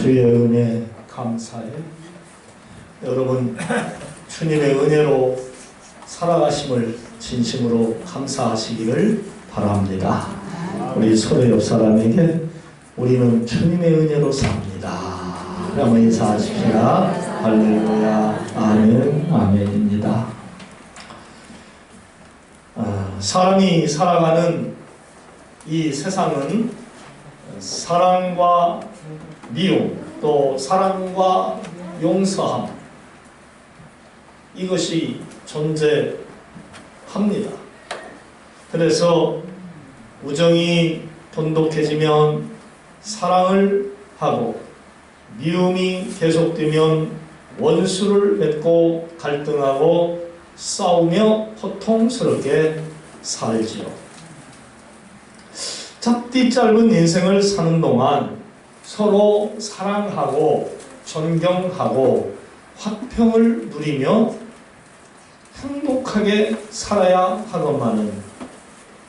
주의 은혜 감사해. 여러분 주님의 은혜로 살아가심을 진심으로 감사하시기를 바랍니다. 우리 서로 옆 사람에게 우리는 주님의 은혜로 삽니다. 한번 인사하십시다. 할렐루야. 아멘. 아멘입니다. 사람이 살아가는 이 세상은 사랑과 미움, 또 사랑과 용서함, 이것이 존재합니다. 그래서 우정이 돈독해지면 사랑을 하고, 미움이 계속되면 원수를 맺고 갈등하고 싸우며 고통스럽게 살지요. 잡디 짧은 인생을 사는 동안 서로 사랑하고 존경하고 화평을 누리며 행복하게 살아야 하건만은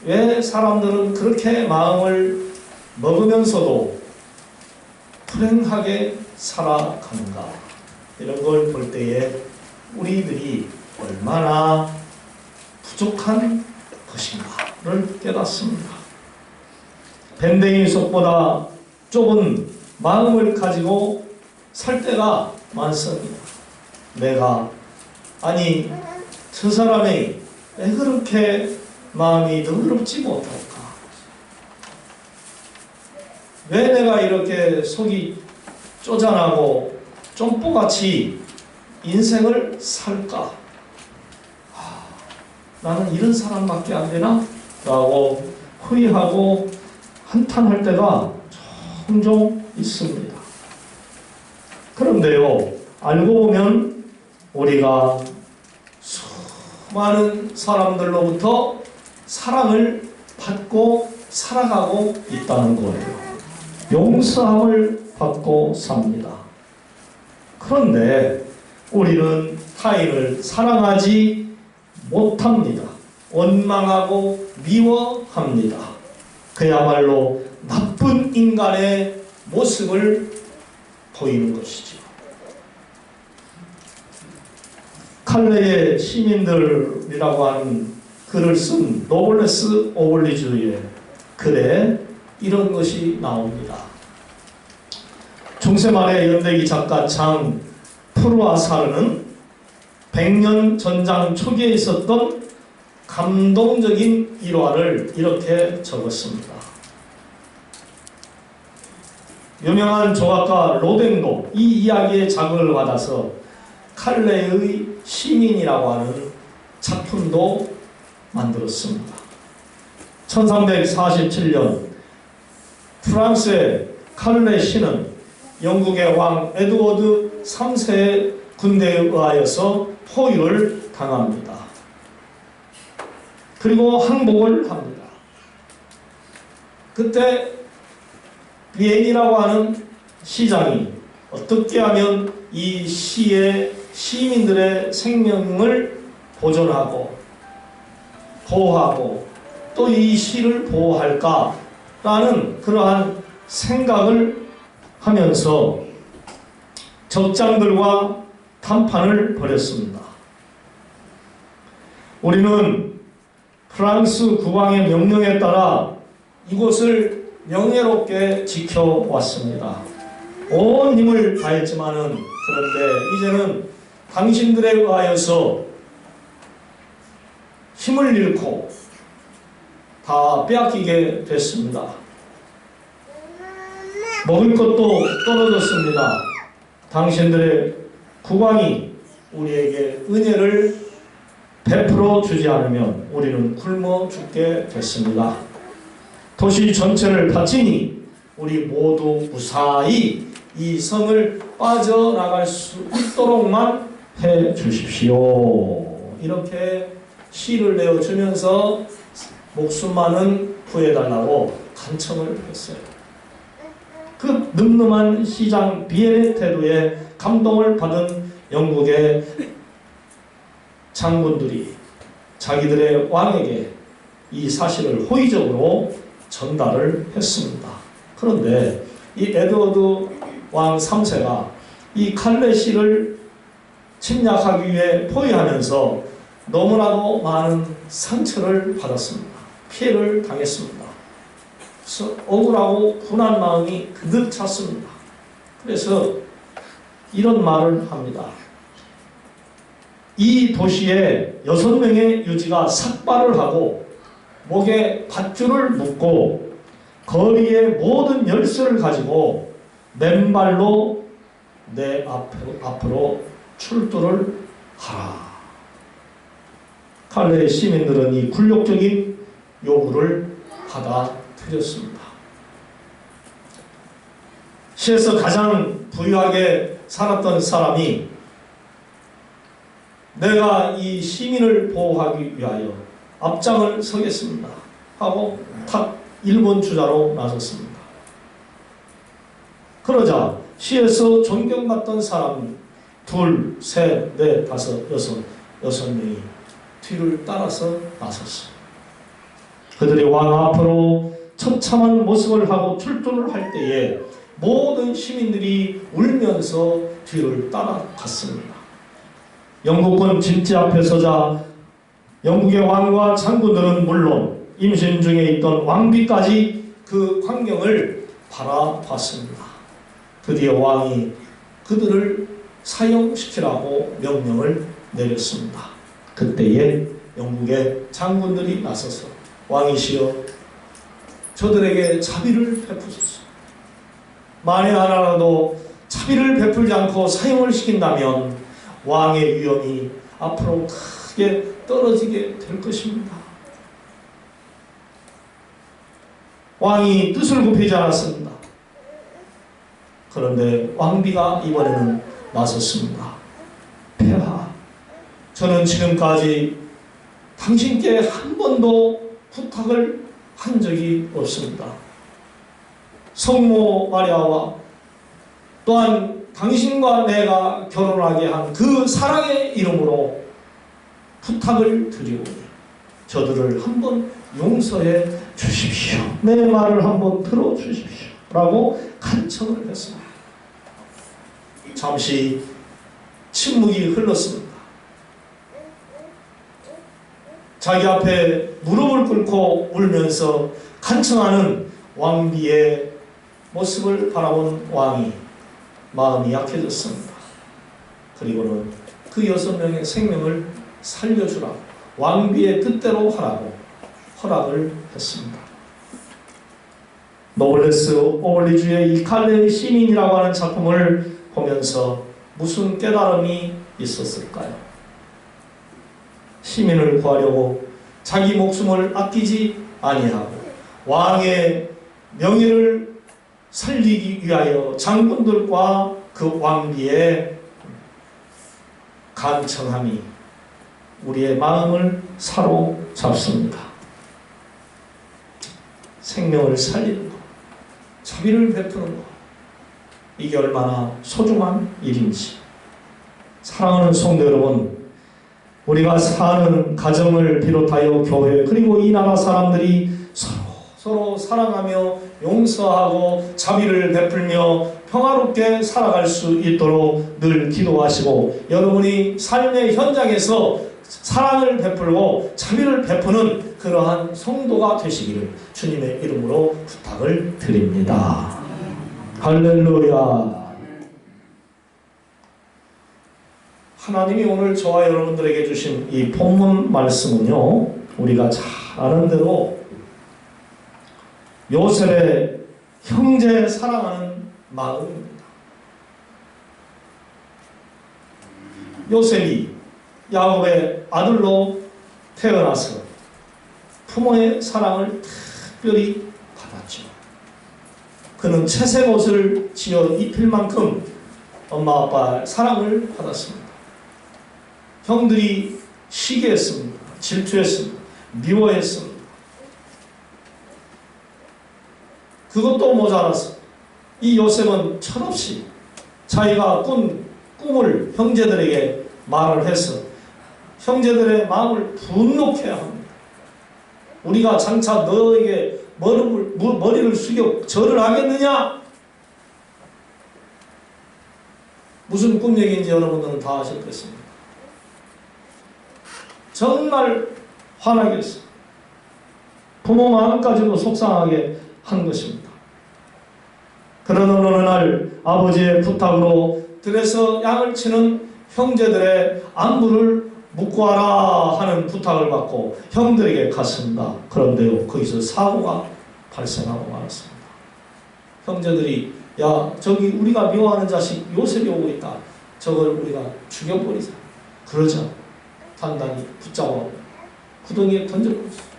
왜 사람들은 그렇게 마음을 먹으면서도 불행하게 살아가는가? 이런 걸 볼 때에 우리들이 얼마나 부족한 것인가를 깨닫습니다. 밴댕이 속보다 좁은 마음을 가지고 살 때가 많습니다. 아니 저 사람이 왜 그렇게 마음이 너그럽지 못할까? 왜 내가 이렇게 속이 쪼잔하고 쫌뽀같이 인생을 살까? 나는 이런 사람밖에 안 되나? 라고 후회하고 한탄할 때가 종종 있습니다. 그런데요, 알고 보면 우리가 수많은 사람들로부터 사랑을 받고 살아가고 있다는 거예요. 용서함을 받고 삽니다. 그런데 우리는 타인을 사랑하지 못합니다. 원망하고 미워합니다. 그야말로 나쁜 인간의 모습을 보이는 것이죠. 칼레의 시민들이라고 하는 글을 쓴 노블레스 오블리주의 글에 이런 것이 나옵니다. 중세 말의 연대기 작가 장 프루아사르는 100년 전장 초기에 있었던 감동적인 일화를 이렇게 적었습니다. 유명한 조각가 로댕도 이 이야기에 자극을 받아서 칼레의 시민이라고 하는 작품도 만들었습니다. 1347년 프랑스의 칼레 시는 영국의 왕 에드워드 3세의 군대에 의하여서 포위를 당합니다. 그리고 항복을 합니다. 그때 비엔이라고 하는 시장이 어떻게 하면 이 시의 시민들의 생명을 보존하고 보호하고 또 이 시를 보호할까라는 그러한 생각을 하면서 적장들과談판을 벌였습니다. 우리는 프랑스 국왕의 명령에 따라 이곳을 명예롭게 지켜왔습니다. 온 힘을 다했지만은 그런데 이제는 당신들에 의하여서 힘을 잃고 다 빼앗기게 됐습니다. 먹을 것도 떨어졌습니다. 당신들의 국왕이 우리에게 은혜를 베풀어 주지 않으면 우리는 굶어 죽게 됐습니다. 도시 전체를 바치니 우리 모두 무사히 이 성을 빠져나갈 수 있도록만 해 주십시오. 이렇게 시를 내어주면서 목숨만은 구해달라고 간청을 했어요. 그 늠름한 시장 비엔의 태도에 감동을 받은 영국의 장군들이 자기들의 왕에게 이 사실을 호의적으로 전달을 했습니다. 그런데 이 에드워드 왕 3세가 이 칼레시를 침략하기 위해 포위하면서 너무나도 많은 상처를 받았습니다. 피해를 당했습니다. 그래서 억울하고 분한 마음이 그득 찼습니다. 그래서 이런 말을 합니다. 이 도시에 6명의 유지가 삭발을 하고 목에 밧줄을 묶고 거리의 모든 열쇠를 가지고 맨발로 내 앞으로 출두를 하라. 칼레의 시민들은 이 굴욕적인 요구를 받아들였습니다. 시에서 가장 부유하게 살았던 사람이 내가 이 시민을 보호하기 위하여 앞장을 서겠습니다 하고 탁 일본 주자로 나섰습니다. 그러자 시에서 존경받던 사람 둘, 셋, 넷, 다섯, 여섯 명이 뒤를 따라서 나섰습니다. 그들이 왕 앞으로 처참한 모습을 하고 출두를 할 때에 모든 시민들이 울면서 뒤를 따라갔습니다. 영국군 진지 앞에 서자 영국의 왕과 장군들은 물론 임신 중에 있던 왕비까지 그 광경을 바라봤습니다. 드디어 왕이 그들을 사형시키라고 명령을 내렸습니다. 그때에 영국의 장군들이 나서서 왕이시여 저들에게 자비를 베푸소서. 만에 하나라도 자비를 베풀지 않고 사형을 시킨다면 왕의 위엄이 앞으로 크게 떨어지게 될 것입니다. 왕이 뜻을 굽히지 않았습니다. 그런데 왕비가 이번에는 나섰습니다. 폐하, 저는 지금까지 당신께 한 번도 부탁을 한 적이 없습니다. 성모 마리아와 또한 당신과 내가 결혼하게 한 그 사랑의 이름으로 부탁을 드리오니 저들을 한번 용서해 주십시오. 내 말을 한번 들어주십시오. 라고 간청을 했습니다. 잠시 침묵이 흘렀습니다. 자기 앞에 무릎을 꿇고 울면서 간청하는 왕비의 모습을 바라본 왕이 마음이 약해졌습니다. 그리고는 그 6명의 생명을 살려주라고 왕비의 뜻대로 하라고 허락을 했습니다. 노블레스 오블리주의 이 칼레의 시민이라고 하는 작품을 보면서 무슨 깨달음이 있었을까요? 시민을 구하려고 자기 목숨을 아끼지 아니하고 왕의 명예를 살리기 위하여 장군들과 그 왕비의 간청함이 우리의 마음을 사로잡습니다. 생명을 살리는 것, 자비를 베푸는 것, 이게 얼마나 소중한 일인지. 사랑하는 성도 여러분, 우리가 사는 가정을 비롯하여 교회 그리고 이 나라 사람들이 서로 사랑하며 용서하고 자비를 베풀며 평화롭게 살아갈 수 있도록 늘 기도하시고 여러분이 삶의 현장에서 사랑을 베풀고 자비를 베푸는 그러한 성도가 되시기를 주님의 이름으로 부탁을 드립니다. 할렐루야. 하나님이 오늘 저와 여러분들에게 주신 이 본문 말씀은요, 우리가 잘 아는 대로 요셉의 형제 사랑하는 마음입니다. 요셉이 야곱의 아들로 태어나서 부모의 사랑을 특별히 받았죠. 그는 채색 옷을 지어 입힐 만큼 엄마 아빠의 사랑을 받았습니다. 형들이 시기했습니다. 질투했습니다. 미워했습니다. 그것도 모자라서 이 요셉은 철없이 자기가 꾼 꿈을 형제들에게 말을 해서 형제들의 마음을 분노케 합니다. 우리가 장차 너에게 머리를 숙여 절을 하겠느냐? 무슨 꿈 얘기인지 여러분들은 다 아실 것입니다. 정말 화나게 했어요. 부모 마음까지도 속상하게 한 것입니다. 그러던 어느 날 아버지의 부탁으로 들에서 양을 치는 형제들의 안부를 묻고 와라 하는 부탁을 받고 형들에게 갔습니다. 그런데요, 거기서 사고가 발생하고 말았습니다. 형제들이 야, 저기 우리가 미워하는 자식 요셉이 오고 있다. 저걸 우리가 죽여버리자. 그러자 단단히 붙잡아 구덩이에 던져버렸어요.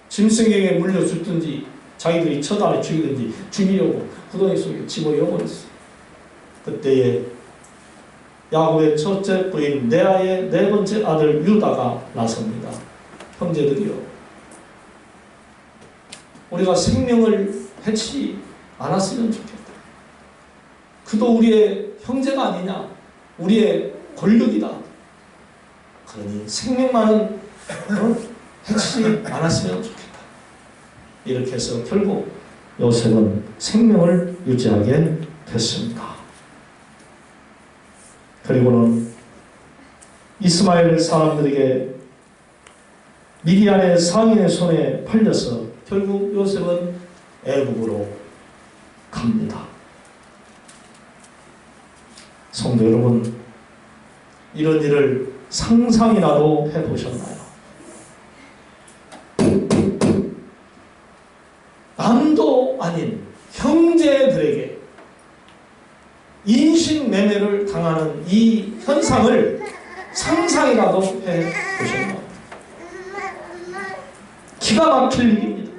짐승에게 물려 죽든지 자기들이 처단해 죽이든지 죽이려고 구덩이 속에 집어넣어버렸어요. 그때에 야곱의 첫째 부인 레아의 네 번째 아들 유다가 나섭니다. 형제들이요, 우리가 생명을 해치지 않았으면 좋겠다. 그도 우리의 형제가 아니냐, 우리의 권력이다. 그러니 생명만은 해치지 않았으면 좋겠다. 이렇게 해서 결국 요셉은 생명을 유지하게 됐습니다. 그리고는 이스마엘 사람들에게 미디안의 상인의 손에 팔려서 결국 요셉은 애국으로 갑니다. 성도 여러분, 이런 일을 상상이라도 해보셨나요? 남도 아닌 형제들에게 인신매매를 당하는 이 현상을 상상이라도 해보셨나요? 기가 막힐 일입니다.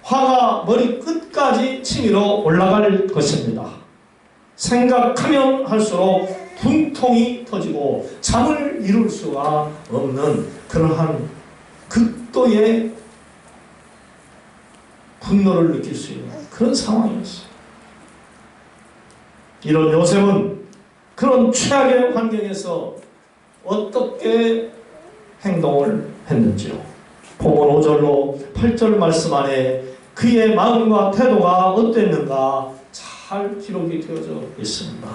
화가 머리 끝까지 치밀어 올라갈 것입니다. 생각하면 할수록 분통이 터지고 잠을 이룰 수가 없는 그러한 극도의 분노를 느낄 수 있는 그런 상황이었어요. 이런 요셉은 그런 최악의 환경에서 어떻게 행동을 했는지요. 본문 5절로 8절 말씀 안에 그의 마음과 태도가 어땠는가 잘 기록이 되어져 있습니다.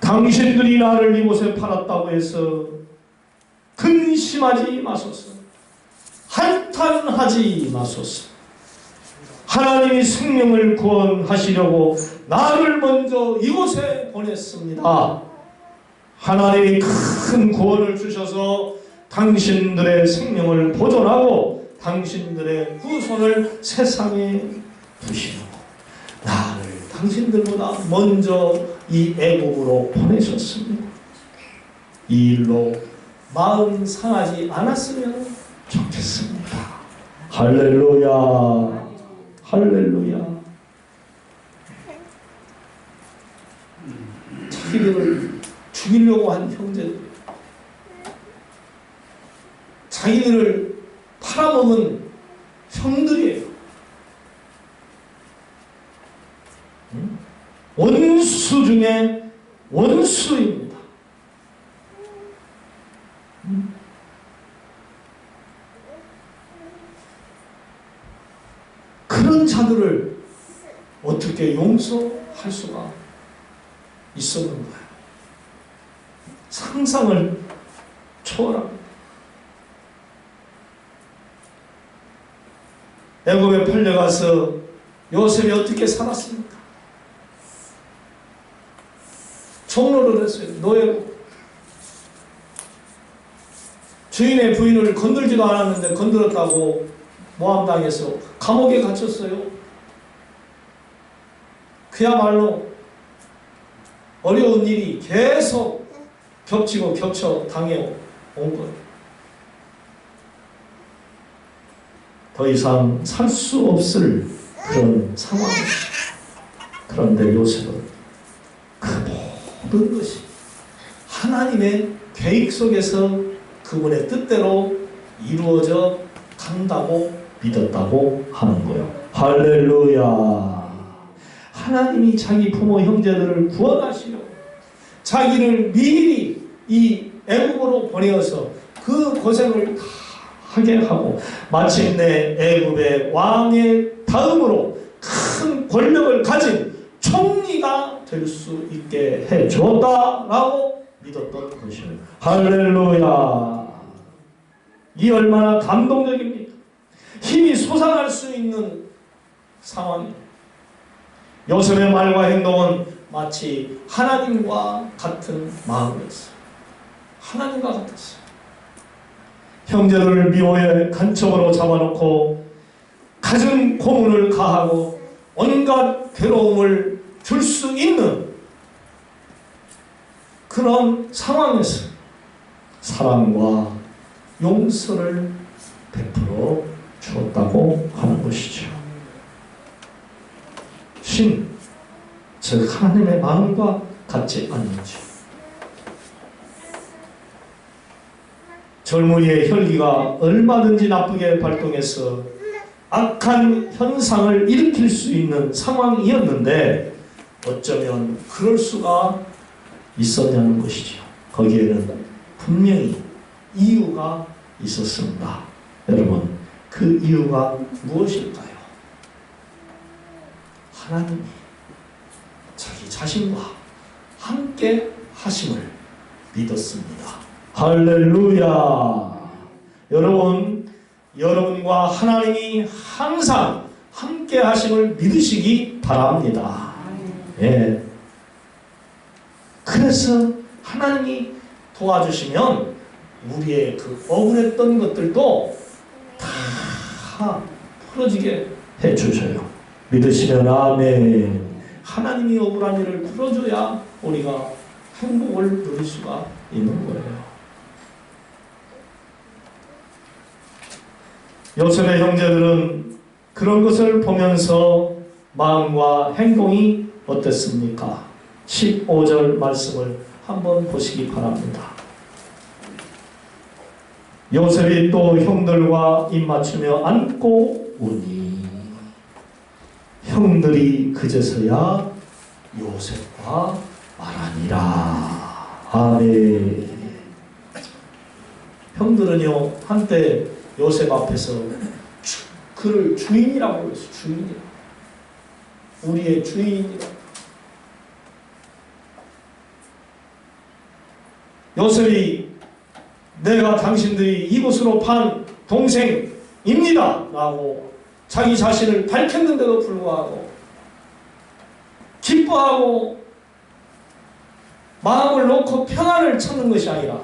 당신들이 나를 이곳에 팔았다고 해서 근심하지 마소서. 한탄하지 마소서. 하나님이 생명을 구원하시려고 나를 먼저 이곳에 보냈습니다. 하나님이 큰 구원을 주셔서 당신들의 생명을 보존하고 당신들의 후손을 세상에 두시려고 나를 당신들보다 먼저 이 애국으로 보내셨습니다. 이 일로 마음 상하지 않았으면 좋겠습니다. 할렐루야, 할렐루야. 자기들을 죽이려고 한 형제들, 자기들을 팔아먹은 형들이에요. 원수 중에 원수입니다. 그런 자들을 어떻게 용서할 수가 있었는가요? 상상을 초월합니다. 애굽에 팔려가서 요셉이 어떻게 살았습니까? 종로를 했어요. 노예로. 주인의 부인을 건들지도 않았는데 건드렸다고 모함당해서 감옥에 갇혔어요. 그야말로 어려운 일이 계속 겹치고 겹쳐 당해온 거예요. 더 이상 살 수 없을 그런 상황입니다. 그런데 요셉은 그 모든 것이 하나님의 계획 속에서 그분의 뜻대로 이루어져 간다고 믿었다고 하는 거예요. 할렐루야. 하나님이 자기 부모 형제들을 구원하시려고 자기를 미리 이 애굽으로 보내어서 그 고생을 다 하게 하고 마침내 애굽의 왕의 다음으로 큰 권력을 가진 총리가 될 수 있게 해줬다라고 믿었던 것이에요. 할렐루야. 이 얼마나 감동적입니까? 힘이 솟아날 수 있는 상황이에요. 요셉의 말과 행동은 마치 하나님과 같은 마음이었어요. 하나님과 같았어요. 형제들을 미워해 간첩으로 잡아놓고 갖은 고문을 가하고 온갖 괴로움을 줄 수 있는 그런 상황에서 사랑과 용서를 베풀어 주었다고 하는 것이죠. 신, 즉 하나님의 마음과 같지 않는지. 젊은이의 혈기가 얼마든지 나쁘게 발동해서 악한 현상을 일으킬 수 있는 상황이었는데 어쩌면 그럴 수가 있었냐는 것이죠. 거기에는 분명히 이유가 있었습니다. 여러분, 그 이유가 무엇일까요? 하나님이 자기 자신과 함께 하심을 믿었습니다. 할렐루야. 여러분, 여러분과 하나님이 항상 함께 하심을 믿으시기 바랍니다. 예. 그래서 하나님이 도와주시면 우리의 그 억울했던 것들도 다 풀어지게 해주셔요. 믿으시면 아멘. 하나님이 억울한 일을 풀어줘야 우리가 행복을 누릴 수가 있는 거예요. 요셉의 형제들은 그런 것을 보면서 마음과 행동이 어땠습니까? 15절 말씀을 한번 보시기 바랍니다. 요셉이 또 형들과 입맞추며 안고 우니 형들이 그제서야 요셉과 말하니라. 아멘. 형들은요 한때 요셉 앞에서 그를 주인이라고 그랬어요. 주인이라고. 우리의 주인이라고. 요셉이 내가 당신들이 이곳으로 판 동생입니다 라고 자기 자신을 밝혔는데도 불구하고 기뻐하고 마음을 놓고 평안을 찾는 것이 아니라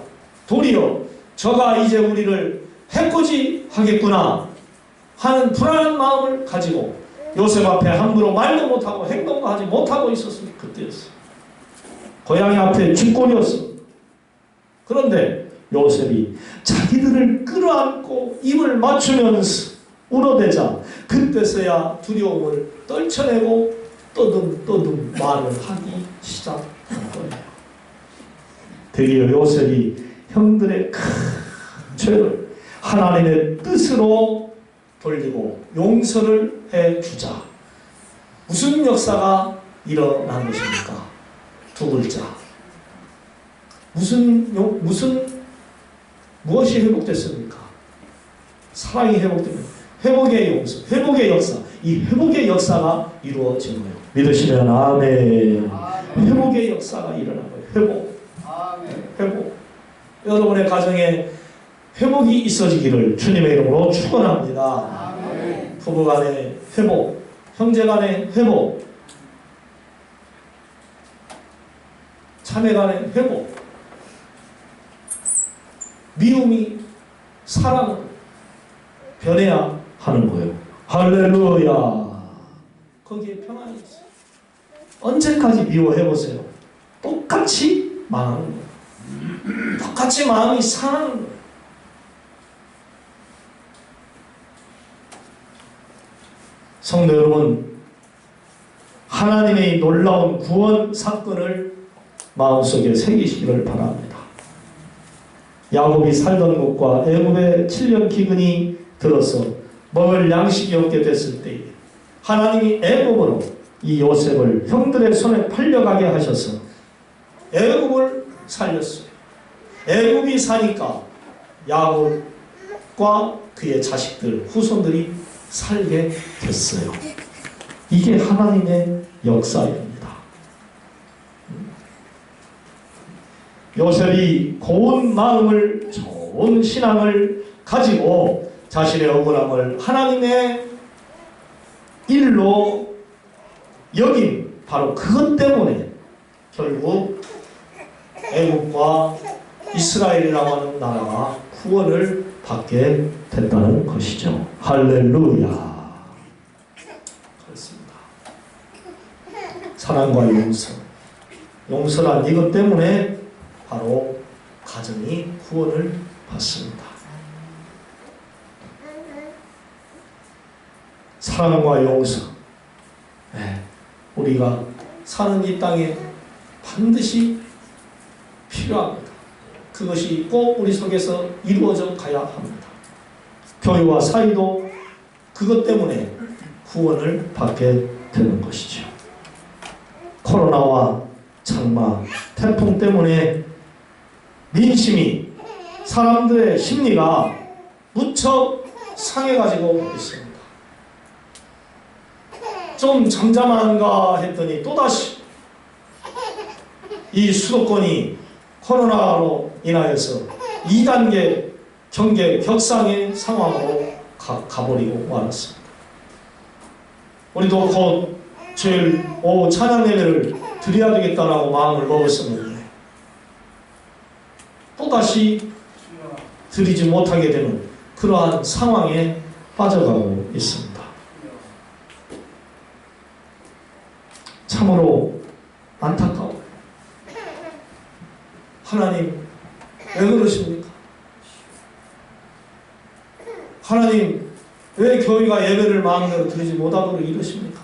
도리어 저가 이제 우리를 해코지 하겠구나 하는 불안한 마음을 가지고 요셉 앞에 함부로 말도 못하고 행동도 하지 못하고 있었을 그때였어요. 고양이 앞에 쥐꼬리였어. 그런데 요셉이 자기들을 끌어안고 입을 맞추면서 울어대자 그때서야 두려움을 떨쳐내고 떠듬떠듬 말을 하기 시작한 거예요. 드디어 요셉이 형들의 큰 죄를 하나님의 뜻으로 돌리고 용서를 해주자. 무슨 역사가 일어난 것입니까? 두 글자. 무엇이 회복됐습니까? 사랑이 회복됩니다. 회복의 용서, 회복의 역사. 이 회복의 역사가 이루어진 거예요. 믿으시면 아멘. 회복의 역사가 일어난 거예요. 회복. 회복. 여러분의 가정에 회복이 있어지기를 주님의 이름으로 축원합니다. 부부 간의 회복, 형제 간의 회복, 자매 간의 회복. 미움이 사랑으로 변해야 하는 거예요. 할렐루야. 거기에 평안이 있어요. 언제까지 미워해보세요. 똑같이 망하는 거예요. 똑같이 마음이 상하는 거예요. 성도 여러분, 하나님의 놀라운 구원 사건을 마음속에 새기시기를 바랍니다. 야곱이 살던 곳과 애굽의 7년 기근이 들어서 먹을 양식이 없게 됐을 때에 하나님이 애굽으로 이 요셉을 형들의 손에 팔려가게 하셔서 애굽을 살렸어요. 애굽이 사니까 야곱과 그의 자식들, 후손들이 살게 됐어요. 이게 하나님의 역사입니다. 요셉이 고운 마음을, 좋은 신앙을 가지고 자신의 억울함을 하나님의 일로 여긴 바로 그것 때문에 결국 애국과 이스라엘이라고 하는 나라가 구원을 받게 됐다는 것이죠. 할렐루야. 그렇습니다. 사랑과 용서. 용서란 이것 때문에 바로 가정이 구원을 받습니다. 사랑과 용서. 네, 우리가 사는 이 땅에 반드시 필요합니다. 그것이 꼭 우리 속에서 이루어져 가야 합니다. 교회와 사이도 그것 때문에 구원을 받게 되는 것이죠. 코로나와 장마, 태풍 때문에 민심이, 사람들의 심리가 무척 상해가지고 있습니다. 좀 잠잠한가 했더니 또다시 이 수도권이 코로나로 인하여서 2단계 경계 격상의 상황으로 가버리고 말았습니다. 우리도 곧 주일 오후 찬양 예배를 드려야 되겠다라고 마음을 먹었었는데 또다시 드리지 못하게 되는 그러한 상황에 빠져가고 있습니다. 참으로 안타까워요. 하나님 왜 그러십니까? 하나님 왜 교회가 예배를 마음대로 드리지 못하도록 이러십니까?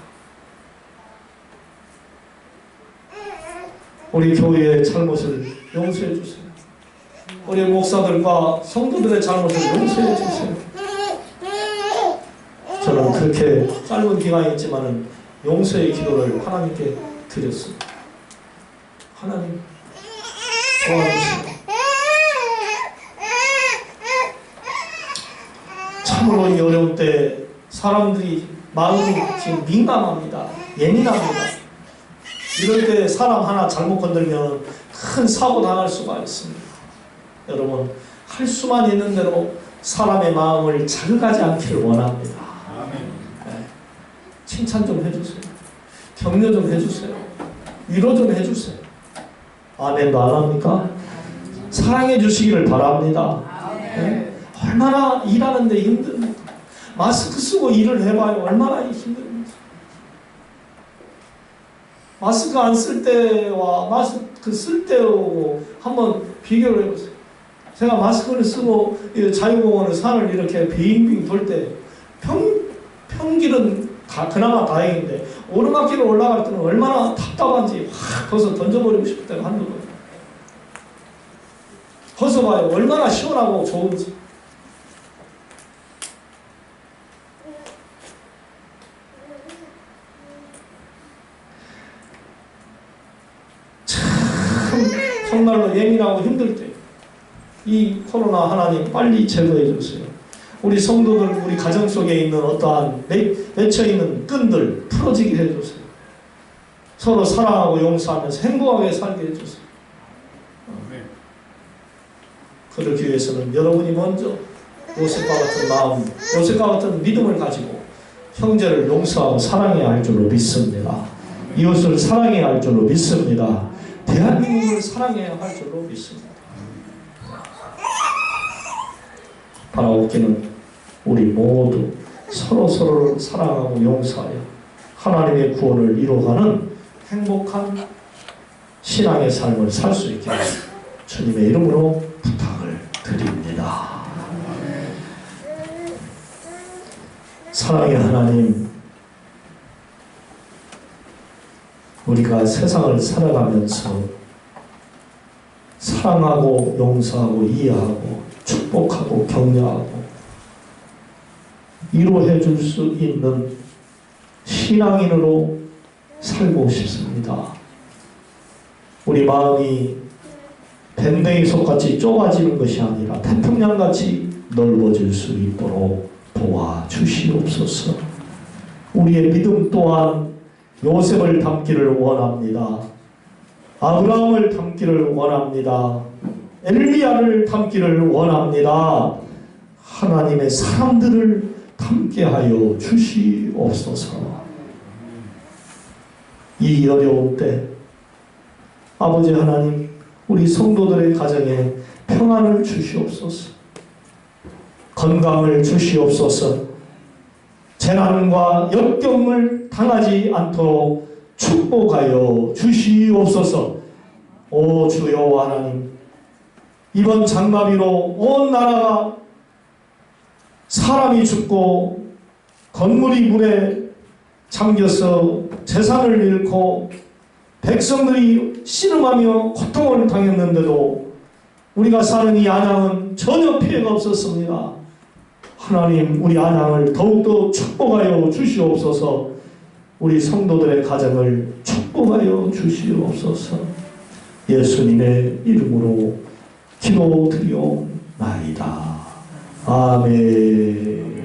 우리 교회의 잘못을 용서해 주세요. 우리 목사들과 성도들의 잘못을 용서해 주세요. 저는 그렇게 짧은 기간이 있지만 용서의 기도를 하나님께 드렸습니다. 하나님 도와주세요. 참으로 이 어려운 때 사람들이 마음이 지금 민감합니다. 예민합니다. 이럴 때 사람 하나 잘못 건들면 큰 사고 당할 수가 있습니다. 여러분, 할 수만 있는 대로 사람의 마음을 자극하지 않기를 원합니다. 네. 칭찬 좀 해주세요. 격려 좀 해주세요. 위로 좀 해주세요. 아멘도 안 합니까? 사랑해 주시기를 바랍니다. 네? 얼마나 일하는데 힘듭니까? 마스크 쓰고 일을 해봐요. 얼마나 힘듭니까? 마스크 안 쓸 때와 마스크 쓸 때하고 한번 비교를 해보세요. 제가 마스크를 쓰고 자유공원을 산을 이렇게 빙빙 돌 때 평길은 그나마 다행인데 오르막길을 올라갈 때는 얼마나 답답한지 확 거기서 던져버리고 싶을 때가 한두 번. 거기서 봐요. 얼마나 시원하고 좋은지. 정말로 예민하고 힘들 때 이 코로나 하나님 빨리 제거해 주세요. 우리 성도들, 우리 가정 속에 있는 어떠한 맺혀있는 끈들 풀어지게 해주세요. 서로 사랑하고 용서하면서 행복하게 살게 해주세요. 그러기 위해서는 여러분이 먼저 요셉과 같은 마음, 요셉과 같은 믿음을 가지고 형제를 용서하고 사랑해야 할 줄로 믿습니다. 이웃을 사랑해야 할 줄로 믿습니다. 대한민국을 사랑해야 할 줄로 믿습니다. 바라옵기는 우리 모두 서로서로를 사랑하고 용서하여 하나님의 구원을 이루어가는 행복한 신앙의 삶을 살 수 있게 주님의 이름으로 부탁을 드립니다. 사랑의 하나님, 우리가 세상을 살아가면서 사랑하고 용서하고 이해하고 축복하고 격려하고 위로해 줄 수 있는 신앙인으로 살고 싶습니다. 우리 마음이 밴댕이 속같이 좁아지는 것이 아니라 태풍양같이 넓어질 수 있도록 도와주시옵소서. 우리의 믿음 또한 요셉을 닮기를 원합니다. 아브라함을 닮기를 원합니다. 엘리야를 닮기를 원합니다. 하나님의 사람들을 닮게 하여 주시옵소서. 이 어려운 때 아버지 하나님, 우리 성도들의 가정에 평안을 주시옵소서. 건강을 주시옵소서. 재난과 역경을 당하지 않도록 축복하여 주시옵소서. 오 주여 하나님, 이번 장마비로 온 나라가 사람이 죽고 건물이 물에 잠겨서 재산을 잃고 백성들이 씨름하며 고통을 당했는데도 우리가 사는 이 안양은 전혀 피해가 없었습니다. 하나님, 우리 안양을 더욱더 축복하여 주시옵소서. 우리 성도들의 가정을 축복하여 주시옵소서. 예수님의 이름으로 기도드리옵나이다. 아멘.